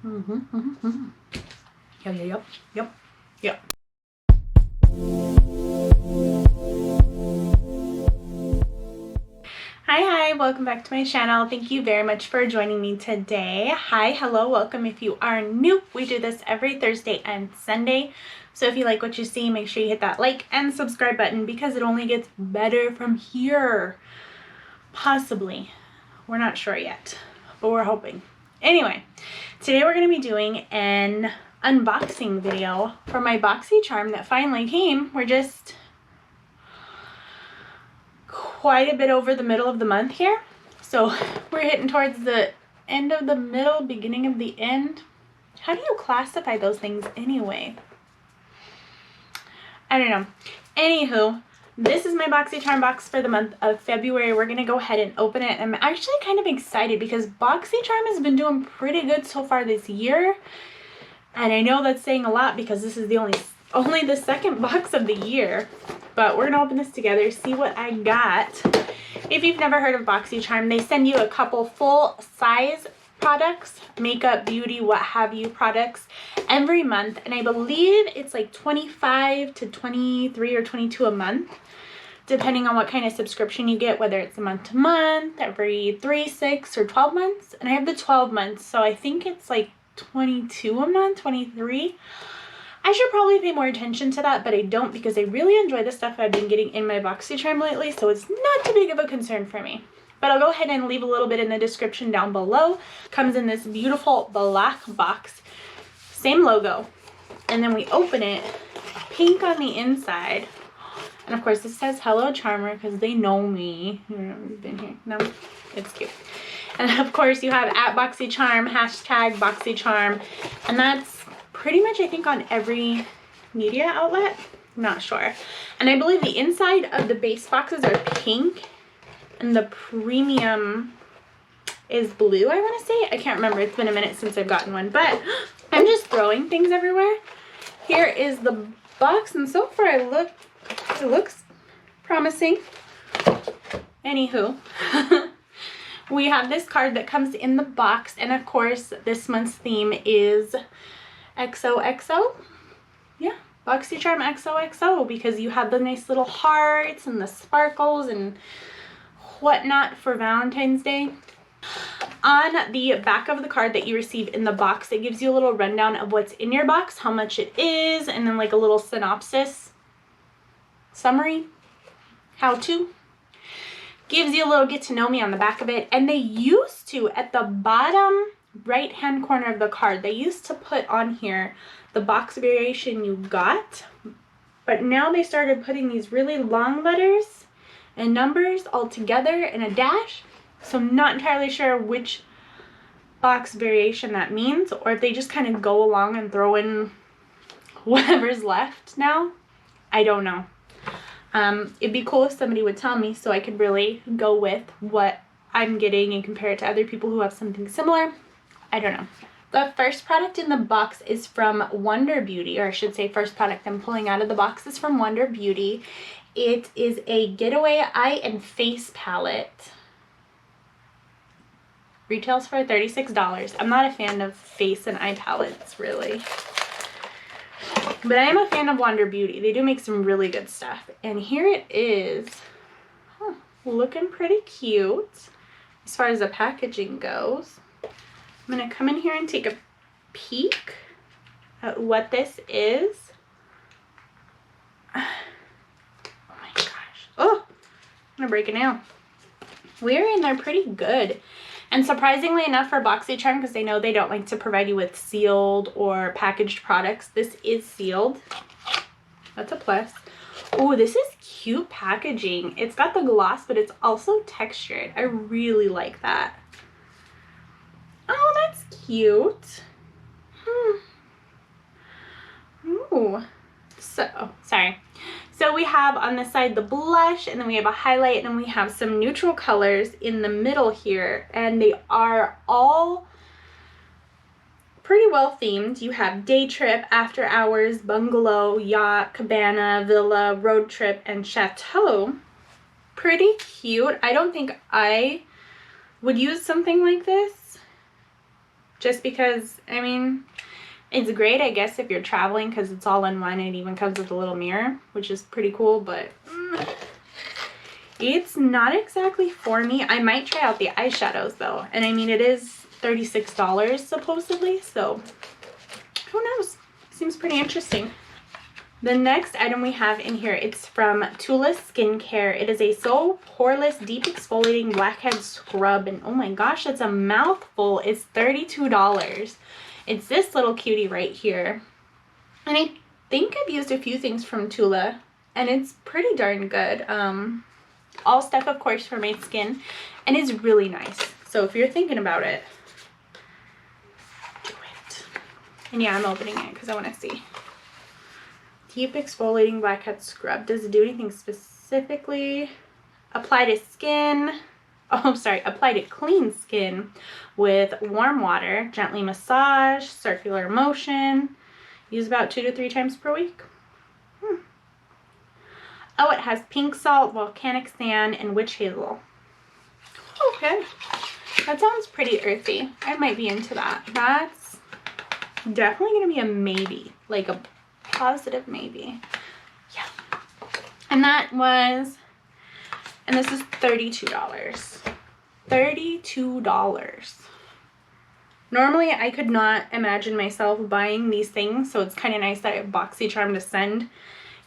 Yep. Hi, welcome back to my channel. Thank you very much for joining me today. Hi, hello, welcome if you are new. We do this every Thursday and Sunday. So if you like what you see, make sure you hit that like and subscribe button because it only gets better from here. Possibly. We're not sure yet, but we're hoping. Anyway, today we're going to be doing an unboxing video for my Boxycharm that finally came. We're just quite a bit over the middle of the month here. So we're hitting towards the end of the middle, beginning of the end. How do you classify those things anyway? I don't know. Anywho, this is my Boxycharm box for the month of February. We're going to go ahead and open it. I'm actually kind of excited because Boxycharm has been doing pretty good so far this year. And I know that's saying a lot because this is the only the second box of the year. But we're going to open this together, see what I got. If you've never heard of Boxycharm, they send you a couple full-size products, makeup, beauty, what have you products every month. And I believe it's like 25 to 23 or 22 a month, depending on what kind of subscription you get, whether it's a month-to-month, every 3, 6, or 12 months. And I have the 12 months, so I think it's like 22 a month, 23. I should probably pay more attention to that, but I don't because I really enjoy the stuff I've been getting in my Boxycharm lately, so it's not too big of a concern for me. But I'll go ahead and leave a little bit in the description down below. Comes in this beautiful black box, same logo. And then we open it, pink on the inside. And of course this says Hello Charmer because they know me. You know, we've been here. No, it's cute. And of course you have at Boxycharm, hashtag Boxycharm, and that's pretty much I think on every media outlet. I'm not sure. And I believe the inside of the base boxes are pink and the premium is blue, I want to say. I can't remember. It's been a minute since I've gotten one, but I'm just throwing things everywhere. Here is the box, and so far it looks promising. Anywho, we have this card that comes in the box, and of course this month's theme is XOXO. Yeah, Boxycharm XOXO, because you have the nice little hearts and the sparkles and whatnot for Valentine's Day. On the back of the card that you receive in the box, it gives you a little rundown of what's in your box, how much it is, and then like a little synopsis, summary, how to. Gives you a little get to know me on the back of it. And they used to, at the bottom right hand corner of the card, they used to put on here the box variation you got, but now they started putting these really long letters and numbers all together in a dash. So I'm not entirely sure which box variation that means, or if they just kind of go along and throw in whatever's left now. I don't know. It'd be cool if somebody would tell me so I could really go with what I'm getting and compare it to other people who have something similar. I don't know. The first product in the box is from Wonder Beauty, or I should say first product I'm pulling out of the box is from Wonder Beauty. It is a Getaway Eye and Face Palette. Retails for $36. I'm not a fan of face and eye palettes, really. But I am a fan of Wonder Beauty. They do make some really good stuff. And here it is. Huh, looking pretty cute as far as the packaging goes. I'm going to come in here and take a peek at what this is. Oh my gosh. Oh, I'm going to break it now. We're in there pretty good. And surprisingly enough for Boxycharm, because they know they don't like to provide you with sealed or packaged products, this is sealed. That's a plus. Oh, this is cute packaging. It's got the gloss, but it's also textured. I really like that. Oh, that's cute. Ooh. Sorry. So we have on this side the blush, and then we have a highlight, and then we have some neutral colors in the middle here, and they are all pretty well themed. You have day trip, after hours, bungalow, yacht, cabana, villa, road trip, and chateau. Pretty cute. I don't think I would use something like this. just because, I mean, it's great, I guess, if you're traveling because it's all in one. It even comes with a little mirror, which is pretty cool, but it's not exactly for me. I might try out the eyeshadows though, and I mean, it is $36 supposedly, so who knows? Seems pretty interesting. The next item we have in here, it's from TULA Skincare. It is a So Poreless Deep Exfoliating Blackhead Scrub, and oh my gosh, it's a mouthful. It's $32. It's this little cutie right here, and I think I've used a few things from TULA, and it's pretty darn good. All stuff, of course, for my skin, and it's really nice. So if you're thinking about it, do it. And yeah, I'm opening it because I want to see. Deep Exfoliating Blackhead Scrub. Does it do anything specifically? Apply to skin. Oh, I'm sorry. Apply to clean skin with warm water. Gently massage. Circular motion. Use about 2 to 3 times per week. Oh, it has pink salt, volcanic sand, and witch hazel. Okay. That sounds pretty earthy. I might be into that. That's definitely going to be a maybe. Like a positive maybe. Yeah. And that was, and this is $32. $32. Normally I could not imagine myself buying these things, so it's kind of nice that I have Boxycharm to send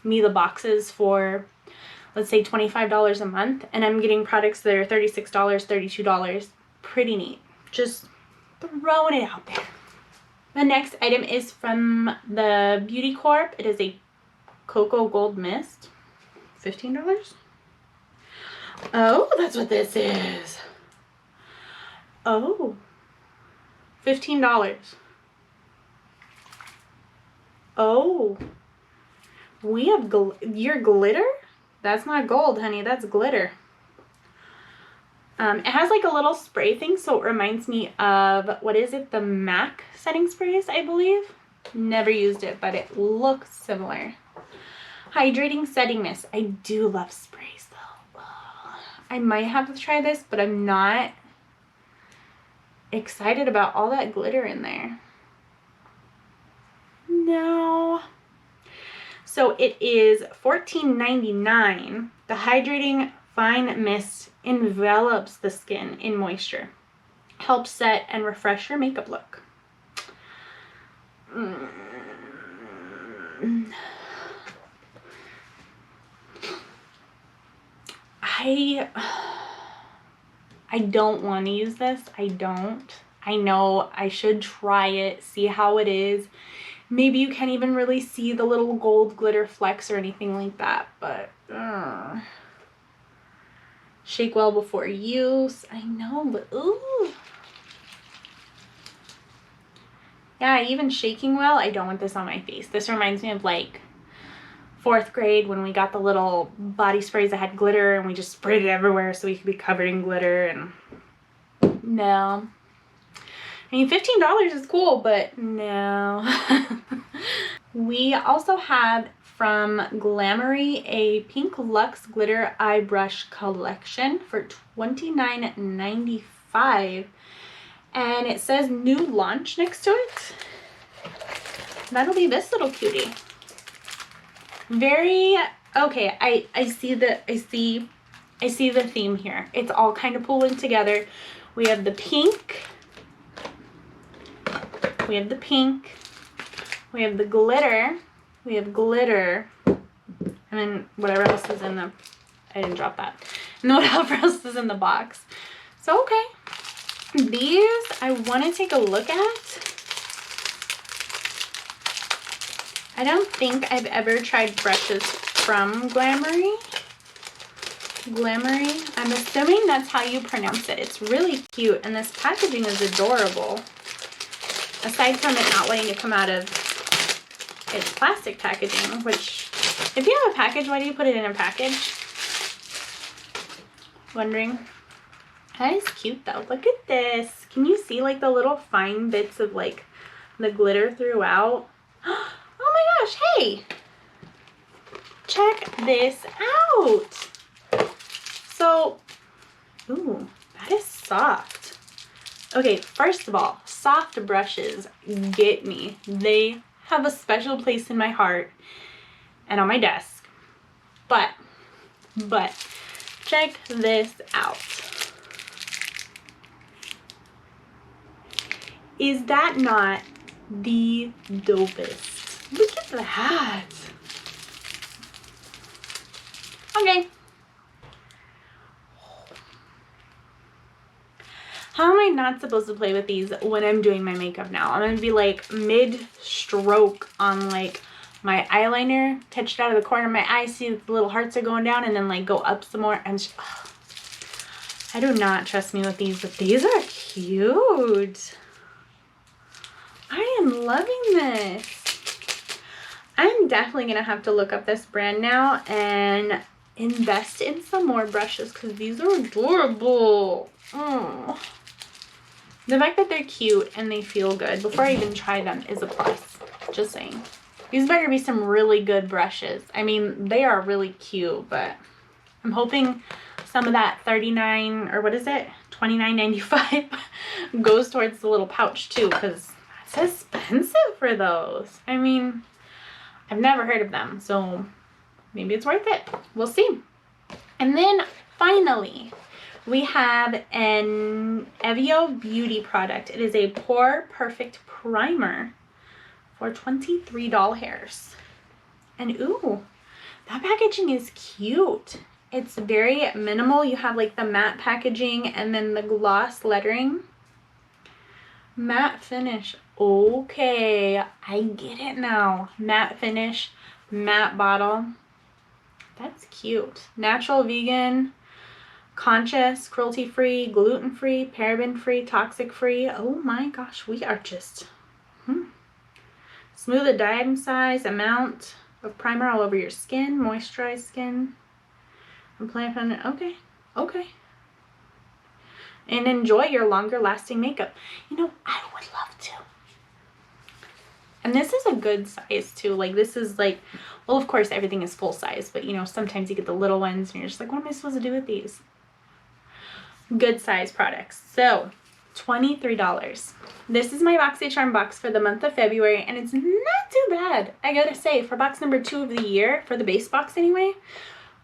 me the boxes for, let's say, $25 a month, and I'm getting products that are $36, $32. Pretty neat. Just throwing it out there. The next item is from the Beauty Corp. It is a Cocoa Gold Mist. $15? Oh, that's what this is. Oh. $15. Oh. We have your glitter? That's not gold, honey. That's glitter. It has like a little spray thing, so it reminds me of, what is it? The MAC setting sprays, I believe. Never used it, but it looks similar. Hydrating setting mist. I do love sprays though. I might have to try this, but I'm not excited about all that glitter in there. No. So it is $14.99. The hydrating fine mist envelops the skin in moisture. Helps set and refresh your makeup look. I don't want to use this. I don't. I know I should try it, see how it is. Maybe you can't even really see the little gold glitter flecks or anything like that, but shake well before use. I know, but ooh. Yeah, even shaking well, I don't want this on my face. This reminds me of like 4th grade when we got the little body sprays that had glitter and we just sprayed it everywhere so we could be covered in glitter, and no. I mean, $15 is cool, but no. We also have from GLAMIERRE a pink luxe glitter eye brush collection for $29.95, and it says new launch next to it. That'll be this little cutie. Very okay. I see the theme here. It's all kind of pulling together. We have the pink. We have the pink. We have the glitter. We have glitter. And then whatever else is in the, I didn't drop that. And then whatever else is in the box. So, okay. These I want to take a look at. I don't think I've ever tried brushes from GLAMIERRE. GLAMIERRE. I'm assuming that's how you pronounce it. It's really cute, and this packaging is adorable. Aside from it not wanting to come out of its plastic packaging, which, if you have a package, why do you put it in a package? Wondering. That is cute though. Look at this. Can you see like the little fine bits of like the glitter throughout? Oh my gosh, hey! Check this out! So, ooh, that is soft. Okay, first of all, soft brushes get me. They have a special place in my heart and on my desk. But, check this out. Is that not the dopest? Look at that. Okay. How am I not supposed to play with these when I'm doing my makeup now? I'm gonna be like mid-stroke on like my eyeliner, touch it out of the corner of my eye, see that the little hearts are going down, and then like go up some more. And just, oh, I do not trust me with these, but these are cute. I am loving this. I'm definitely gonna have to look up this brand now and invest in some more brushes because these are adorable. Oh. The fact that they're cute and they feel good before I even try them is a plus. Just saying. These better be some really good brushes. I mean, they are really cute, but I'm hoping some of that $39 or what is it? $29.95 goes towards the little pouch too, because that's expensive for those. I mean, I've never heard of them, so maybe it's worth it. We'll see. And then finally, we have an EVIO beauty product. It is a Pore Perfect Primer for $23. And ooh, that packaging is cute. It's very minimal. You have like the matte packaging and then the gloss lettering. Matte finish. Okay, I get it now. Matte finish, matte bottle. That's cute. Natural, vegan, conscious, cruelty-free, gluten-free, paraben-free, toxic-free. Oh my gosh, we are just smooth a dime size amount of primer all over your skin, moisturized skin. Apply on it. Okay, okay. And enjoy your longer lasting makeup. You know, I would love to. And this is a good size too. Like this is like, well, of course everything is full size, but you know, sometimes you get the little ones and you're just like, what am I supposed to do with these? Good size products. So $23. This is my Boxycharm box for the month of February, and it's not too bad. I gotta say, for box number 2 of the year, for the base box anyway,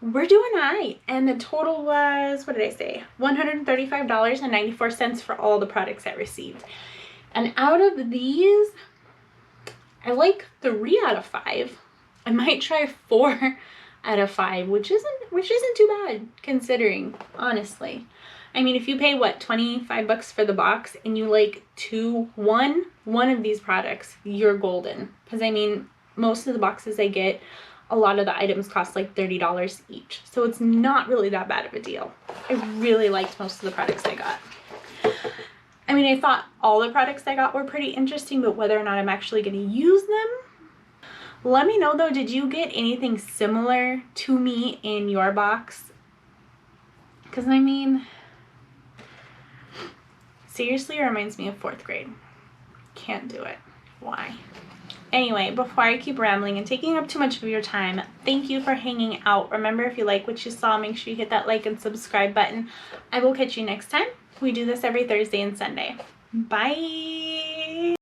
we're doing all right. And the total was, what did I say? $135.94 for all the products I received. And out of these, I like 3 out of 5. I might try 4 out of 5, which isn't too bad considering, honestly. I mean, if you pay what, $25 for the box and you like one of these products, you're golden. Because I mean, most of the boxes I get, a lot of the items cost like $30 each. So it's not really that bad of a deal. I really liked most of the products I got. I mean, I thought all the products I got were pretty interesting, but whether or not I'm actually going to use them, let me know though. Did you get anything similar to me in your box? Because I mean, seriously, it reminds me of 4th grade. Can't do it. Why? Anyway, before I keep rambling and taking up too much of your time, thank you for hanging out. Remember, if you like what you saw, make sure you hit that like and subscribe button. I will catch you next time. We do this every Thursday and Sunday. Bye!